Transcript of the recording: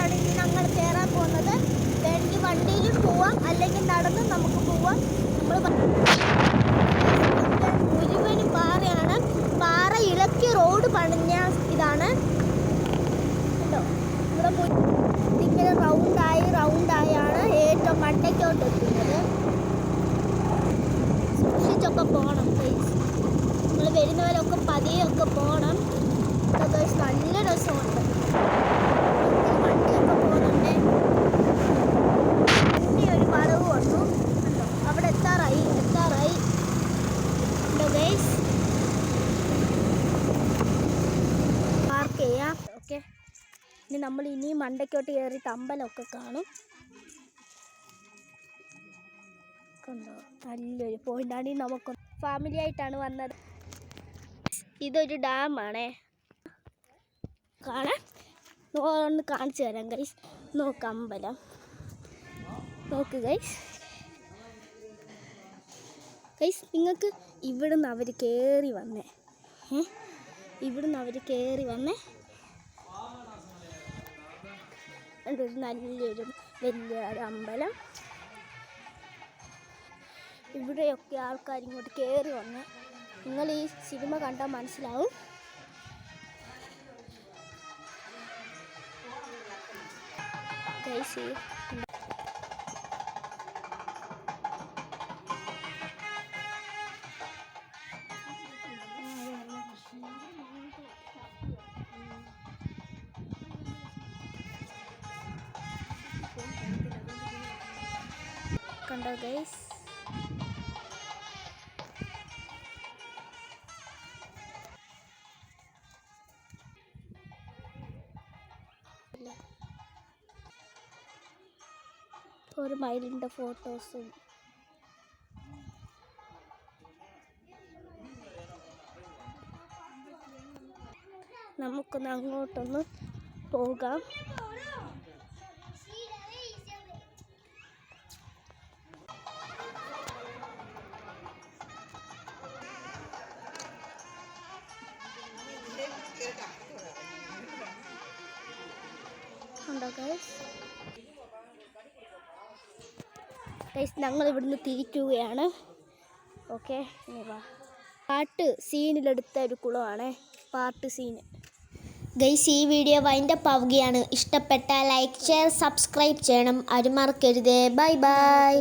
മണ്ടയ്ക്കോട്ടാണ് ഇനി ഞങ്ങൾ കയറാൻ പോകുന്നത്. വേണമെങ്കിൽ വണ്ടിയിലും പോവാം, അല്ലെങ്കിൽ നടന്ന് നമുക്ക് പോവാം. നമ്മൾ മുഴുവനും പാറയാണ്. പാറ ഇളക്കി റോഡ് പണിഞ്ഞ ഇതാണ് കേട്ടോ. ഇവിടെ ഇങ്ങനെ റൗണ്ടായാണ് ഏറ്റവും മണ്ടയ്ക്കോട്ട് എത്തുന്നത്. സൂക്ഷിച്ചൊക്കെ പോകണം ഗൈസ്. നിങ്ങൾ വരുന്നവരൊക്കെ പതിയൊക്കെ പോകണം. നല്ല രസമുണ്ട്. വണ്ടിയൊക്കെ പോകുന്നുണ്ട്. പിന്നെ ഒരു വളവ് വന്നു കണ്ടോ. അവിടെ എത്താറായി കണ്ടോ ഗൈസ്. പാർക്ക് ചെയ്യാം. ഓക്കെ, ഇനി നമ്മൾ ഇനിയും മണ്ടയ്ക്കോട്ട് കയറിയിട്ട് അമ്പലമൊക്കെ കാണും. കണ്ടോ, നല്ലൊരു പോയിന്റാണ്. നമുക്ക് ഫാമിലി ആയിട്ടാണ് വന്നത്. ഇതൊരു ഡാമാണേ. കാണാൻ ഒന്ന് കാണിച്ചു തരാം ഗൈസ്. നോക്ക് അമ്പലം, നോക്ക് ഗൈസ്. നിങ്ങൾക്ക് ഇവിടുന്ന് അവർ കയറി വന്നേ. നല്ലൊരു വലിയൊരു അമ്പലം. ഇവിടെയൊക്കെ ആൾക്കാർ ഇങ്ങോട്ട് കയറി വന്നേ. നിങ്ങൾ ഈ സിനിമ കണ്ടാൽ മനസ്സിലാവും. ഗൈസ് കണ്ടോ ഗൈസ്. ഒരു മയിലിൻ്റെ ഫോട്ടോസും നമുക്കൊന്ന് അങ്ങോട്ടൊന്ന് പോകാം. കണ്ടോ ഗൈസ്. ഞങ്ങൾ ഇവിടുന്ന് തിരിക്കുകയാണ്. ഓക്കെ, ഇനി വാ. പാട്ട് സീനിലെടുത്ത ഒരു കുളമാണ്. പാട്ട് സീന് ഗൈസ്. ഈ വീഡിയോ വൈൻഡപ്പ് ആവുകയാണ്. ഇഷ്ടപ്പെട്ടാൽ ലൈക്ക്, ഷെയർ, സബ്സ്ക്രൈബ് ചെയ്യണം. ആരും മറക്കരുതേ. Bye bye.